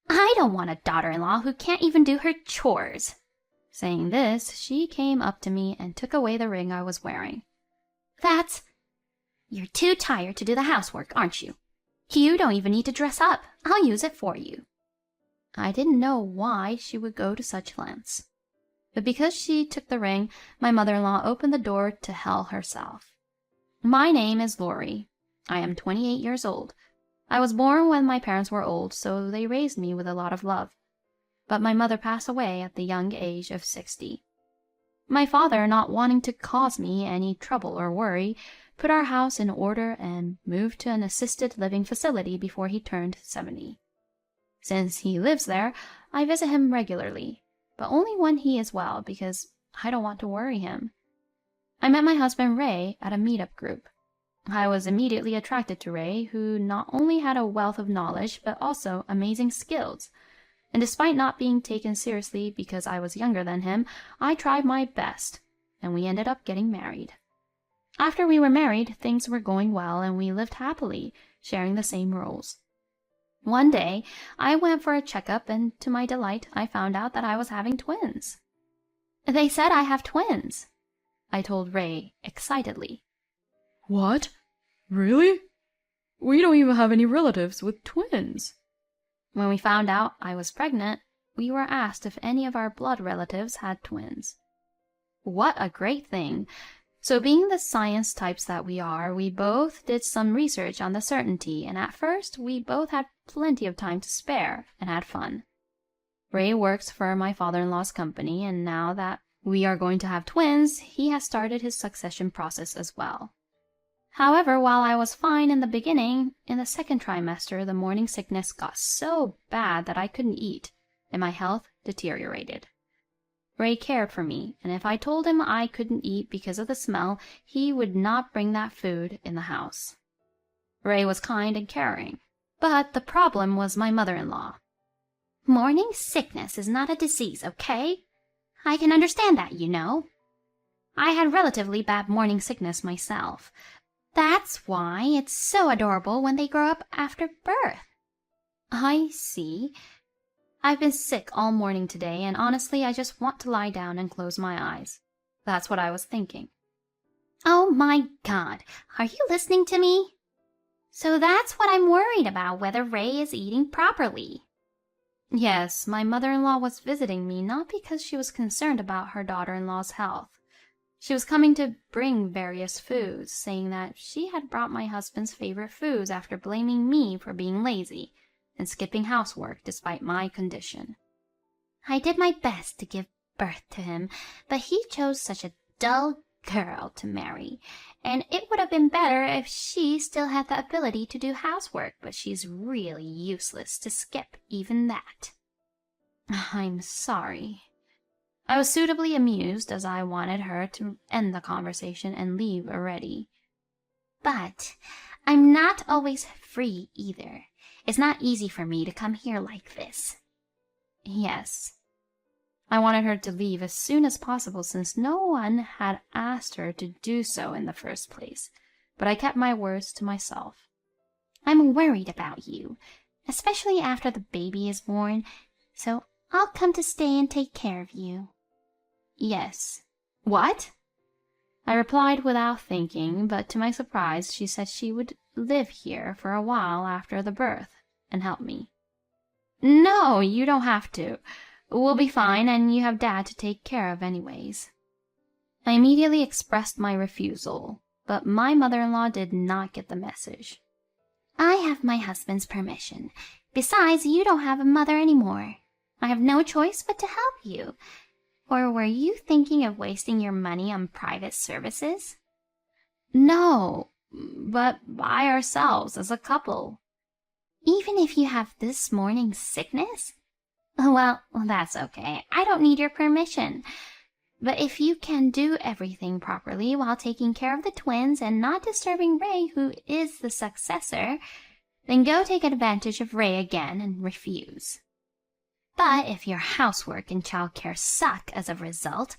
I don't want a daughter-in-law who can't even do her chores." Saying this, she came up to me and took away the ring I was wearing. You're too tired to do the housework, aren't you? You don't even need to dress up. I'll use it for you." I didn't know why she would go to such lengths. But because she took the ring, my mother-in-law opened the door to hell herself. My name is Lori. I am 28 years old. I was born when my parents were old, so they raised me with a lot of love. But my mother passed away at the young age of 60. My father, not wanting to cause me any trouble or worry, put our house in order and moved to an assisted living facility before he turned 70. Since he lives there, I visit him regularly, but only when he is well because I don't want to worry him. I met my husband Ray at a meetup group. I was immediately attracted to Ray, who not only had a wealth of knowledge but also amazing skills. And despite not being taken seriously because I was younger than him, I tried my best, and we ended up getting married. After we were married, things were going well and we lived happily, sharing the same roles. One day, I went for a checkup and to my delight, I found out that I was having twins. "They said I have twins," I told Ray excitedly. "What? Really? We don't even have any relatives with twins." When we found out I was pregnant, we were asked if any of our blood relatives had twins. What a great thing! So being the science types that we are, we both did some research on the certainty, and at first we both had plenty of time to spare and had fun. Ray works for my father-in-law's company, and now that we are going to have twins, he has started his succession process as well. However, while I was fine in the beginning, in the second trimester the morning sickness got so bad that I couldn't eat, and my health deteriorated. Ray cared for me, and if I told him I couldn't eat because of the smell, he would not bring that food in the house. Ray was kind and caring, but the problem was my mother-in-law. "Morning sickness is not a disease, okay? I can understand that, you know. I had relatively bad morning sickness myself. That's why it's so adorable when they grow up after birth." "I see. I've been sick all morning today, and honestly, I just want to lie down and close my eyes." That's what I was thinking. "Oh my God, are you listening to me? So that's what I'm worried about, whether Ray is eating properly." Yes, my mother-in-law was visiting me not because she was concerned about her daughter-in-law's health. She was coming to bring various foods, saying that she had brought my husband's favorite foods after blaming me for being lazy and skipping housework despite my condition. "I did my best to give birth to him, but he chose such a dull girl to marry, and it would have been better if she still had the ability to do housework, but she's really useless to skip even that." I'm sorry. I was suitably amused as I wanted her to end the conversation and leave already. "But I'm not always free either. It's not easy for me to come here like this." Yes. I wanted her to leave as soon as possible since no one had asked her to do so in the first place, but I kept my words to myself. "I'm worried about you, especially after the baby is born, so I'll come to stay and take care of you." "Yes." "What?" I replied without thinking, but to my surprise she said she would live here for a while after the birth and help me. "No, you don't have to. We'll be fine, and you have Dad to take care of anyways." I immediately expressed my refusal, but my mother-in-law did not get the message. "I have my husband's permission. Besides, you don't have a mother anymore. I have no choice but to help you. Or were you thinking of wasting your money on private services?" "No, but by ourselves as a couple." "Even if you have this morning sickness?" "Well, that's okay. I don't need your permission. But if you can do everything properly while taking care of the twins and not disturbing Ray, who is the successor, then go take advantage of Ray again and refuse. But if your housework and childcare suck as a result,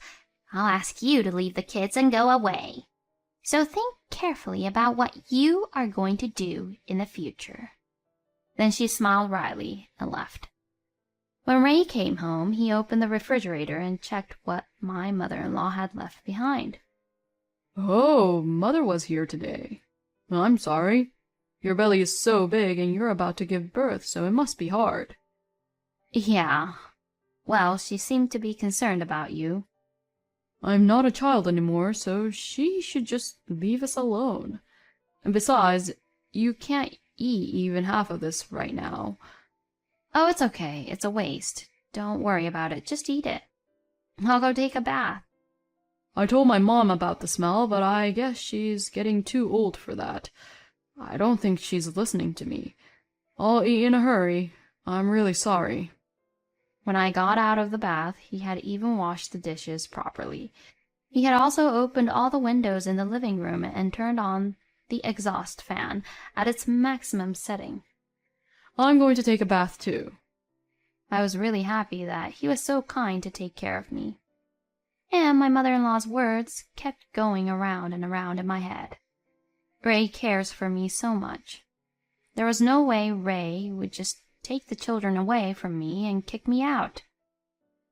I'll ask you to leave the kids and go away. So think carefully about what you are going to do in the future." Then she smiled wryly and left. When Ray came home, he opened the refrigerator and checked what my mother-in-law had left behind. Oh, Mother was here today. I'm sorry. Your belly is so big and you're about to give birth, so it must be hard. Yeah. Well, she seemed to be concerned about you. I'm not a child anymore, so she should just leave us alone. And besides, you can't eat even half of this right now. Oh, it's okay. It's a waste. Don't worry about it. Just eat it. I'll go take a bath. I told my mom about the smell, but I guess she's getting too old for that. I don't think she's listening to me. I'll eat in a hurry. I'm really sorry. When I got out of the bath, he had even washed the dishes properly. He had also opened all the windows in the living room and turned on the exhaust fan at its maximum setting. I'm going to take a bath too. I was really happy that he was so kind to take care of me. And my mother-in-law's words kept going around and around in my head. Ray cares for me so much. There was no way Ray would just take the children away from me and kick me out.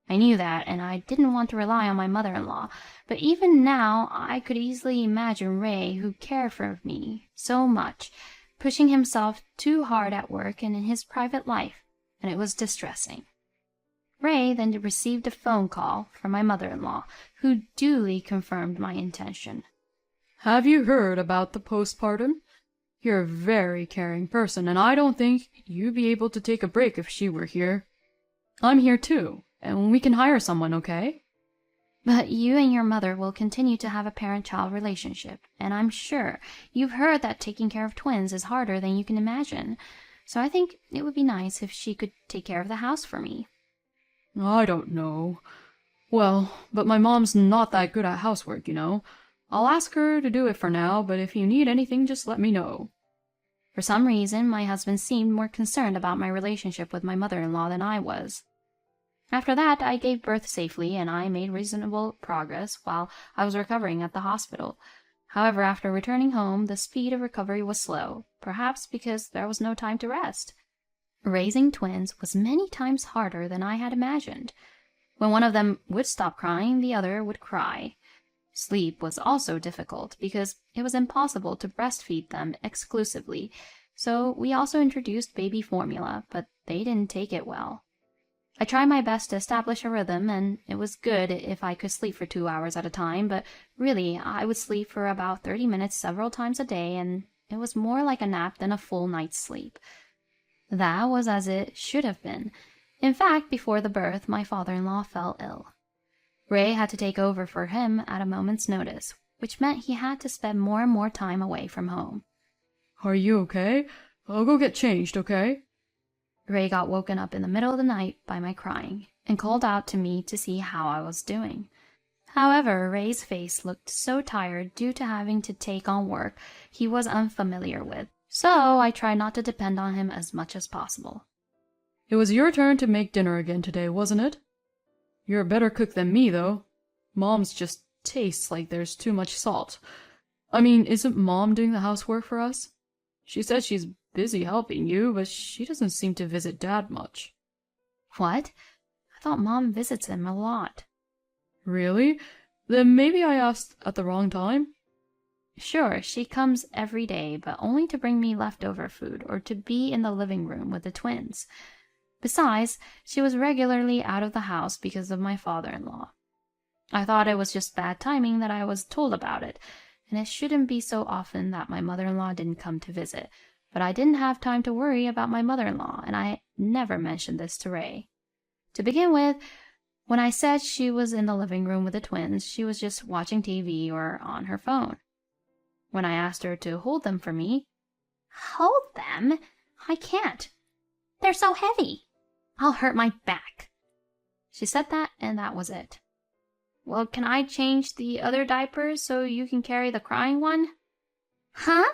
I knew that, and I didn't want to rely on my mother-in-law, but even now I could easily imagine Ray, who cared for me so much, pushing himself too hard at work and in his private life, and it was distressing. Ray then received a phone call from my mother-in-law, who duly confirmed my intention. Have you heard about the postpartum? You're a very caring person, and I don't think you'd be able to take a break if she were here. I'm here too, and we can hire someone, okay? But you and your mother will continue to have a parent-child relationship, and I'm sure you've heard that taking care of twins is harder than you can imagine. So I think it would be nice if she could take care of the house for me. I don't know. Well, but my mom's not that good at housework, you know. I'll ask her to do it for now, but if you need anything, just let me know. For some reason, my husband seemed more concerned about my relationship with my mother-in-law than I was. After that, I gave birth safely, and I made reasonable progress while I was recovering at the hospital. However, after returning home, the speed of recovery was slow, perhaps because there was no time to rest. Raising twins was many times harder than I had imagined. When one of them would stop crying, the other would cry. Sleep was also difficult because it was impossible to breastfeed them exclusively, so we also introduced baby formula, but they didn't take it well. I tried my best to establish a rhythm, and it was good if I could sleep for 2 hours at a time, but really I would sleep for about 30 minutes several times a day, and it was more like a nap than a full night's sleep. That was as it should have been. In fact, before the birth, my father-in-law fell ill. Ray had to take over for him at a moment's notice, which meant he had to spend more and more time away from home. Are you okay? I'll go get changed, okay? Ray got woken up in the middle of the night by my crying and called out to me to see how I was doing. However, Ray's face looked so tired due to having to take on work he was unfamiliar with, so I tried not to depend on him as much as possible. It was your turn to make dinner again today, wasn't it? You're a better cook than me, though. Mom's just tastes like there's too much salt. I mean, isn't Mom doing the housework for us? She says she's busy helping you, but she doesn't seem to visit Dad much. What? I thought Mom visits him a lot. Really? Then maybe I asked at the wrong time? Sure, she comes every day, but only to bring me leftover food or to be in the living room with the twins. Besides, she was regularly out of the house because of my father-in-law. I thought it was just bad timing that I was told about it, and it shouldn't be so often that my mother-in-law didn't come to visit, but I didn't have time to worry about my mother-in-law, and I never mentioned this to Ray. To begin with, when I said she was in the living room with the twins, she was just watching TV or on her phone. When I asked her to hold them for me, "Hold them? I can't. They're so heavy. I'll hurt my back." She said that, and that was it. "Well, can I change the other diapers so you can carry the crying one?" "Huh?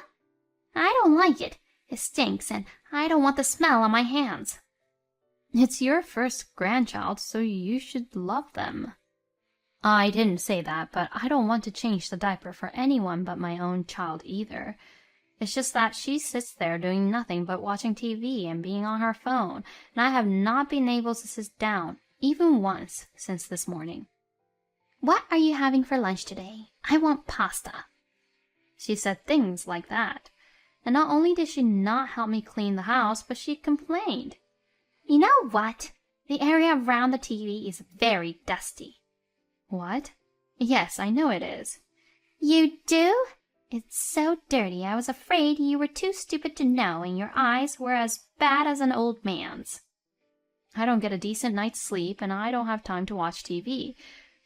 I don't like it. It stinks, and I don't want the smell on my hands." "It's your first grandchild, so you should love them." I didn't say that, but I don't want to change the diaper for anyone but my own child either. It's just that she sits there doing nothing but watching TV and being on her phone, and I have not been able to sit down, even once, since this morning. What are you having for lunch today? I want pasta. She said things like that. And not only did she not help me clean the house, but she complained. You know what? The area around the TV is very dusty. What? Yes, I know it is. You do? It's so dirty I was afraid you were too stupid to know and your eyes were as bad as an old man's. I don't get a decent night's sleep and I don't have time to watch TV.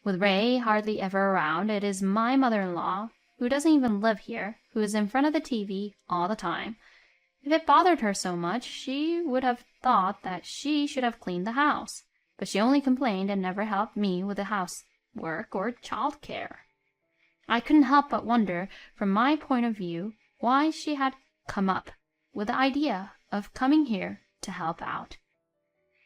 With Ray hardly ever around, it is my mother-in-law, who doesn't even live here, who is in front of the TV all the time. If it bothered her so much, she would have thought that she should have cleaned the house. But she only complained and never helped me with the housework or child care. I couldn't help but wonder, from my point of view, why she had come up with the idea of coming here to help out.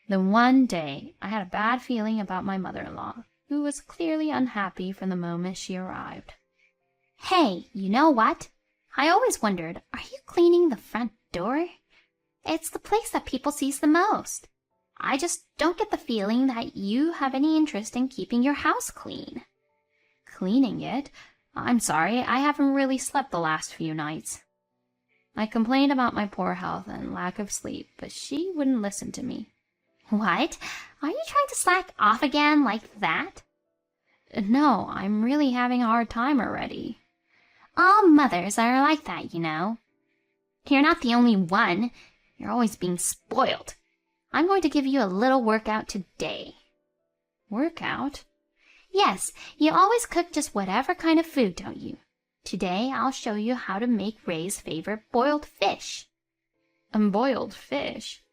Then one day I had a bad feeling about my mother-in-law, who was clearly unhappy from the moment she arrived. Hey, you know what? I always wondered, are you cleaning the front door? It's the place that people sees the most. I just don't get the feeling that you have any interest in keeping your house clean. Cleaning it? I'm sorry, I haven't really slept the last few nights. I complained about my poor health and lack of sleep, but she wouldn't listen to me. What? Are you trying to slack off again like that? No, I'm really having a hard time already. All mothers are like that, you know. You're not the only one. You're always being spoiled. I'm going to give you a little workout today. Workout? Yes, you always cook just whatever kind of food, don't you? Today I'll show you how to make Ray's favorite boiled fish. Boiled fish?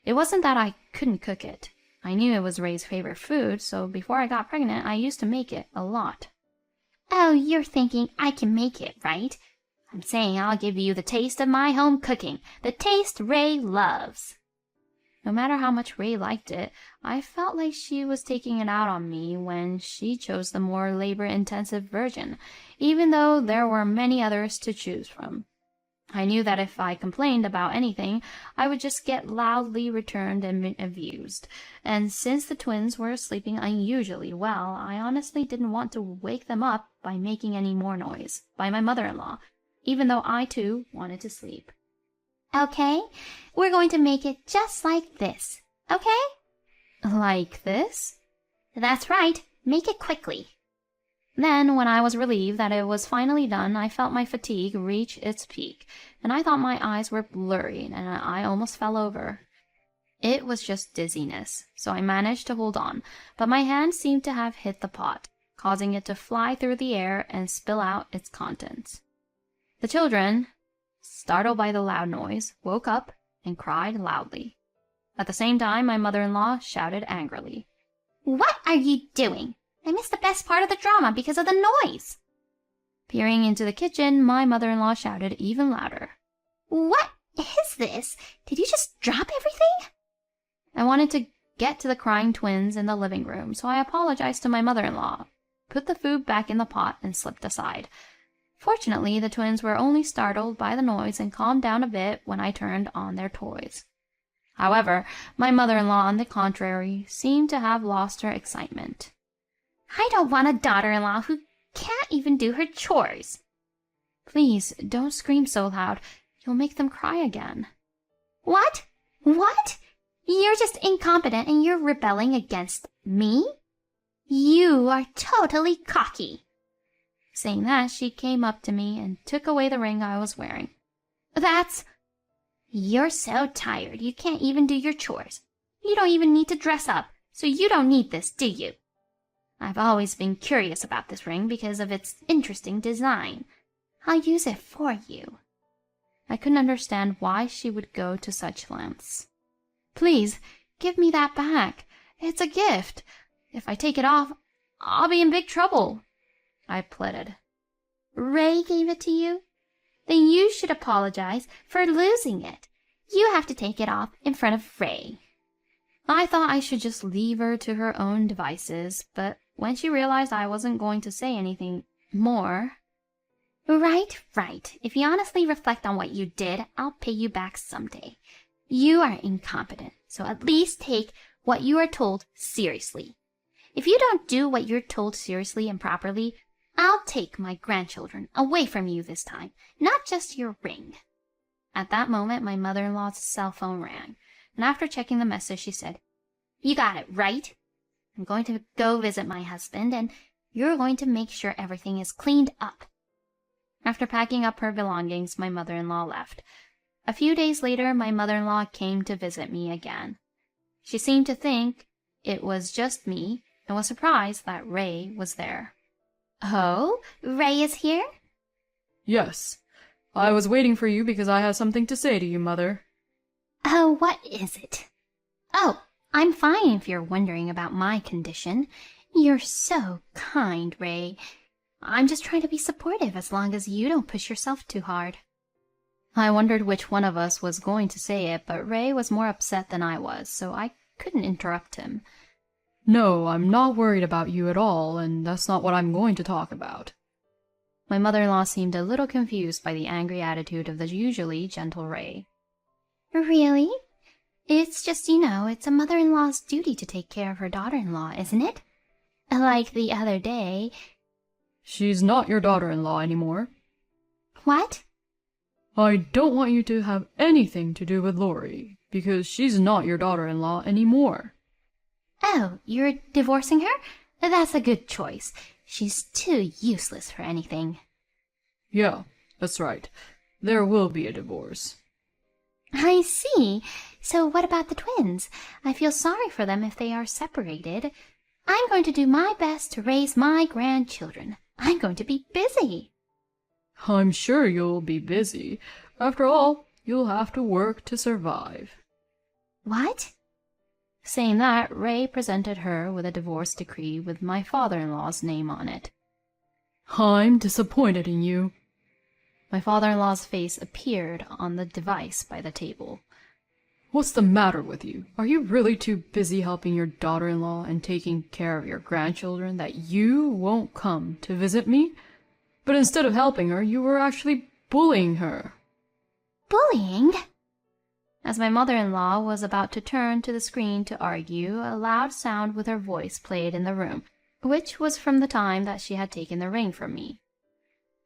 It wasn't that I couldn't cook it. I knew it was Ray's favorite food, so before I got pregnant, I used to make it a lot. Oh, you're thinking I can make it, right? I'm saying I'll give you the taste of my home cooking, the taste Ray loves. No matter how much Ray liked it, I felt like she was taking it out on me when she chose the more labor-intensive version, even though there were many others to choose from. I knew that if I complained about anything, I would just get loudly returned and abused, and since the twins were sleeping unusually well, I honestly didn't want to wake them up by making any more noise by my mother-in-law, even though I too wanted to sleep. Okay, we're going to make it just like this, okay? Like this? That's right, make it quickly. Then, when I was relieved that it was finally done, I felt my fatigue reach its peak, and I thought my eyes were blurry, and I almost fell over. It was just dizziness, so I managed to hold on, but my hand seemed to have hit the pot, causing it to fly through the air and spill out its contents. The children, startled by the loud noise, woke up and cried loudly. At the same time, my mother-in-law shouted angrily. What are you doing? I missed the best part of the drama because of the noise. Peering into the kitchen, my mother-in-law shouted even louder. What is this? Did you just drop everything? I wanted to get to the crying twins in the living room, so I apologized to my mother-in-law, put the food back in the pot, and slipped aside. Fortunately, the twins were only startled by the noise and calmed down a bit when I turned on their toys. However, my mother-in-law, on the contrary, seemed to have lost her excitement. I don't want a daughter-in-law who can't even do her chores. Please, don't scream so loud. You'll make them cry again. What? What? You're just incompetent and you're rebelling against me? You are totally cocky. Saying that, she came up to me and took away the ring I was wearing. That's... You're so tired you can't even do your chores. You don't even need to dress up, so you don't need this, do you? I've always been curious about this ring because of its interesting design. I'll use it for you. I couldn't understand why she would go to such lengths. Please, give me that back. It's a gift. If I take it off, I'll be in big trouble, I pleaded. Ray gave it to you? Then you should apologize for losing it. You have to take it off in front of Ray. I thought I should just leave her to her own devices, but when she realized I wasn't going to say anything more... Right, right. If you honestly reflect on what you did, I'll pay you back someday. You are incompetent, so at least take what you are told seriously. If you don't do what you're told seriously and properly, I'll take my grandchildren away from you this time, not just your ring." At that moment, my mother-in-law's cell phone rang, and after checking the message, she said, "You got it, right? I'm going to go visit my husband, and you're going to make sure everything is cleaned up." After packing up her belongings, my mother-in-law left. A few days later, my mother-in-law came to visit me again. She seemed to think it was just me, and was surprised that Ray was there. "Oh, Ray is here?" Yes. I was waiting for you because I had something to say to you, Mother. "Oh, what is it?" "Oh, I'm fine if you're wondering about my condition. You're so kind, Ray. I'm just trying to be supportive as long as you don't push yourself too hard." I wondered which one of us was going to say it, but Ray was more upset than I was, so I couldn't interrupt him. No, I'm not worried about you at all, and that's not what I'm going to talk about. My mother-in-law seemed a little confused by the angry attitude of the usually gentle Ray. "Really? It's just, it's a mother-in-law's duty to take care of her daughter-in-law, isn't it? Like the other day." She's not your daughter-in-law anymore. "What?" I don't want you to have anything to do with Lori, because she's not your daughter-in-law anymore. "Oh, you're divorcing her? That's a good choice. She's too useless for anything." Yeah, that's right. There will be a divorce. "I see. So what about the twins? I feel sorry for them if they are separated. I'm going to do my best to raise my grandchildren. I'm going to be busy." I'm sure you'll be busy. After all, you'll have to work to survive. "What?" Saying that, Ray presented her with a divorce decree with my father-in-law's name on it. I'm disappointed in you. My father-in-law's face appeared on the device by the table. What's the matter with you? Are you really too busy helping your daughter-in-law and taking care of your grandchildren that you won't come to visit me? But instead of helping her, you were actually bullying her. "Bullying?" As my mother-in-law was about to turn to the screen to argue, a loud sound with her voice played in the room, which was from the time that she had taken the ring from me.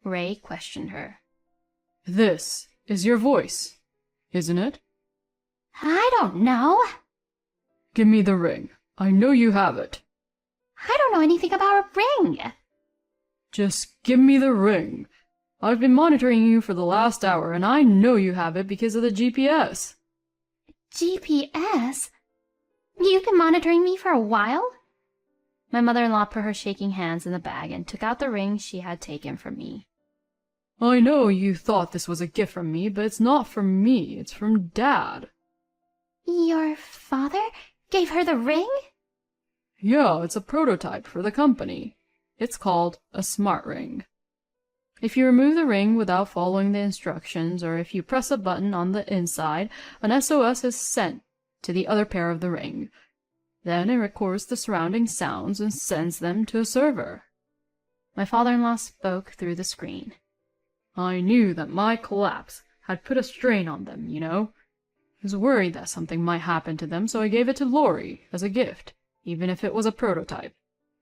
Ray questioned her. This is your voice, isn't it? "I don't know." Give me the ring. I know you have it. "I don't know anything about a ring." Just give me the ring. I've been monitoring you for the last hour, and I know you have it because of the GPS. "GPS? You've been monitoring me for a while?" My mother-in-law put her shaking hands in the bag and took out the ring she had taken from me. I know you thought this was a gift from me, but it's not from me. It's from Dad. "Your father gave her the ring?" Yeah, it's a prototype for the company. It's called a smart ring. If you remove the ring without following the instructions, or if you press a button on the inside, an SOS is sent to the other pair of the ring. Then it records the surrounding sounds and sends them to a server. My father-in-law spoke through the screen. I knew that my collapse had put a strain on them, I was worried that something might happen to them, so I gave it to Lori as a gift, even if it was a prototype,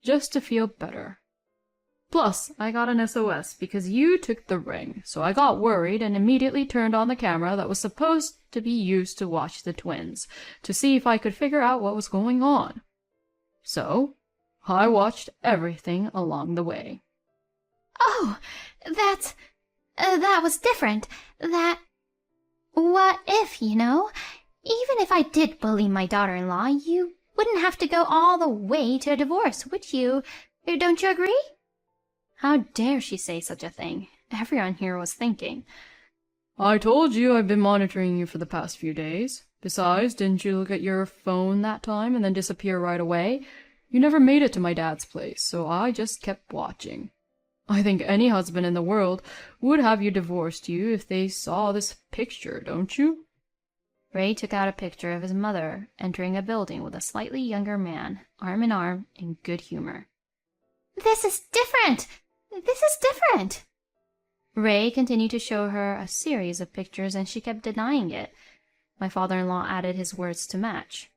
just to feel better. Plus, I got an SOS because you took the ring, so I got worried and immediately turned on the camera that was supposed to be used to watch the twins, to see if I could figure out what was going on. So, I watched everything along the way. "Oh, that was different. What if, even if I did bully my daughter-in-law, you wouldn't have to go all the way to a divorce, would you? Don't you agree?" How dare she say such a thing? Everyone here was thinking. I told you I've been monitoring you for the past few days. Besides, didn't you look at your phone that time and then disappear right away? You never made it to my dad's place, so I just kept watching. I think any husband in the world would have you divorced you if they saw this picture, don't you? Ray took out a picture of his mother entering a building with a slightly younger man, arm in arm, in good humor. "This is different! This is different!" Ray continued to show her a series of pictures and she kept denying it. My father-in-law added his words to match.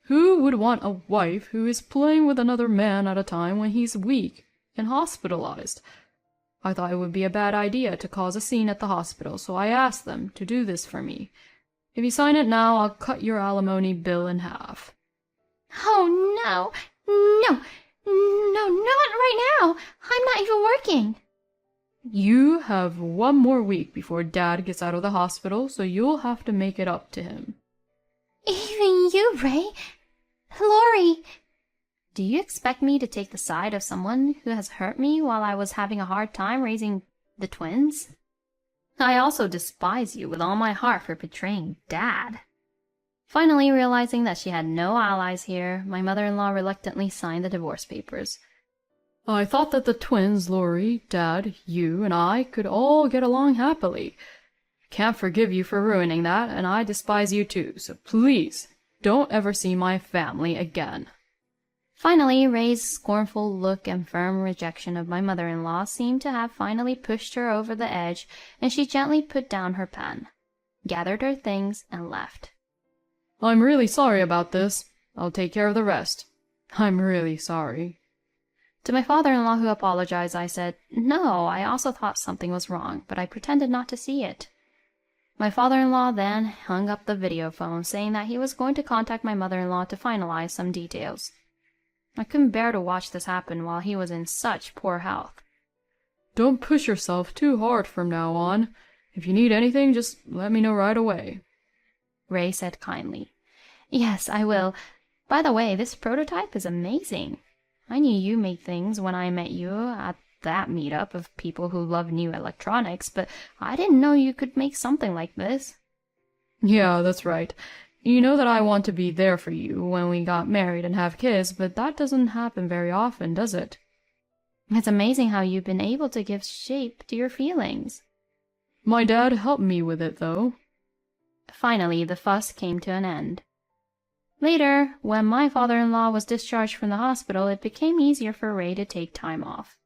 Who would want a wife who is playing with another man at a time when he's weak and hospitalized? I thought it would be a bad idea to cause a scene at the hospital, so I asked them to do this for me. If you sign it now, I'll cut your alimony bill in half. Oh, no, no, no, not right now. I'm not even working. You have 1 more week before Dad gets out of the hospital, so you'll have to make it up to him. Even you, Ray? Lori! Do you expect me to take the side of someone who has hurt me while I was having a hard time raising the twins? I also despise you with all my heart for betraying Dad. Finally realizing that she had no allies here, my mother-in-law reluctantly signed the divorce papers. I thought that the twins, Lori, Dad, you, and I could all get along happily. Can't forgive you for ruining that, and I despise you too, so please, don't ever see my family again. Finally, Ray's scornful look and firm rejection of my mother-in-law seemed to have finally pushed her over the edge, and she gently put down her pen, gathered her things, and left. I'm really sorry about this. I'll take care of the rest. I'm really sorry. To my father-in-law, who apologized, I said, No, I also thought something was wrong, but I pretended not to see it. My father-in-law then hung up the video phone, saying that he was going to contact my mother-in-law to finalize some details. I couldn't bear to watch this happen while he was in such poor health. Don't push yourself too hard from now on. If you need anything, just let me know right away. Ray said kindly. Yes, I will. By the way, this prototype is amazing. I knew you made things when I met you at that meetup of people who love new electronics, but I didn't know you could make something like this. Yeah, that's right. You know that I want to be there for you when we got married and have kids, but that doesn't happen very often, does it? It's amazing how you've been able to give shape to your feelings. My dad helped me with it, though. Finally, the fuss came to an end. Later, when my father-in-law was discharged from the hospital, it became easier for Ray to take time off.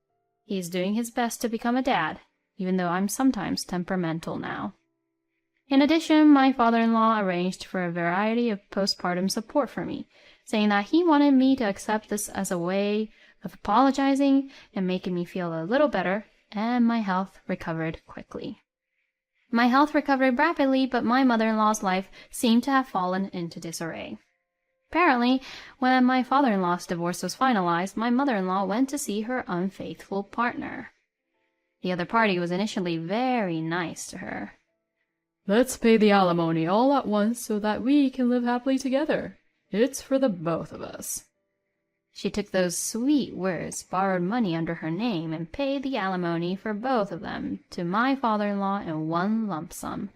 He is doing his best to become a dad, even though I'm sometimes temperamental now. In addition, my father-in-law arranged for a variety of postpartum support for me, saying that he wanted me to accept this as a way of apologizing and making me feel a little better, and my health recovered quickly. My health recovered rapidly, but my mother-in-law's life seemed to have fallen into disarray. Apparently, when my father-in-law's divorce was finalized, my mother-in-law went to see her unfaithful partner. The other party was initially very nice to her. Let's pay the alimony all at once so that we can live happily together. It's for the both of us. She took those sweet words, borrowed money under her name, and paid the alimony for both of them to my father-in-law in one lump sum.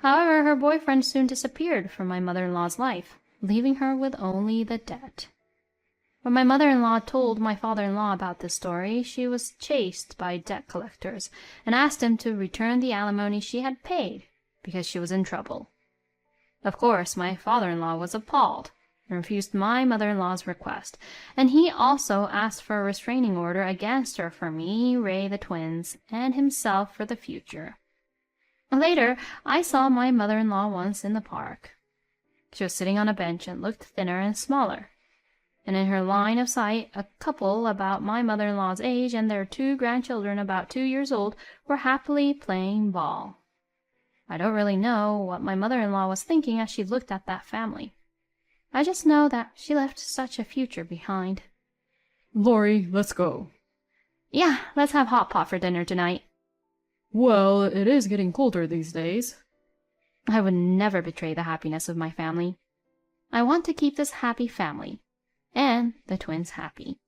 However, her boyfriend soon disappeared from my mother-in-law's life, leaving her with only the debt. When my mother-in-law told my father-in-law about this story, she was chased by debt collectors and asked him to return the alimony she had paid because she was in trouble. Of course, my father-in-law was appalled and refused my mother-in-law's request, and he also asked for a restraining order against her for me, Ray, the twins, and himself for the future. Later, I saw my mother-in-law once in the park. She was sitting on a bench and looked thinner and smaller, and in her line of sight a couple about my mother-in-law's age and their 2 grandchildren about 2 years old were happily playing ball. I don't really know what my mother-in-law was thinking as she looked at that family. I just know that she left such a future behind. Lori, let's go. Yeah, let's have hot pot for dinner tonight. Well, it is getting colder these days. I would never betray the happiness of my family. I want to keep this happy family, and the twins happy.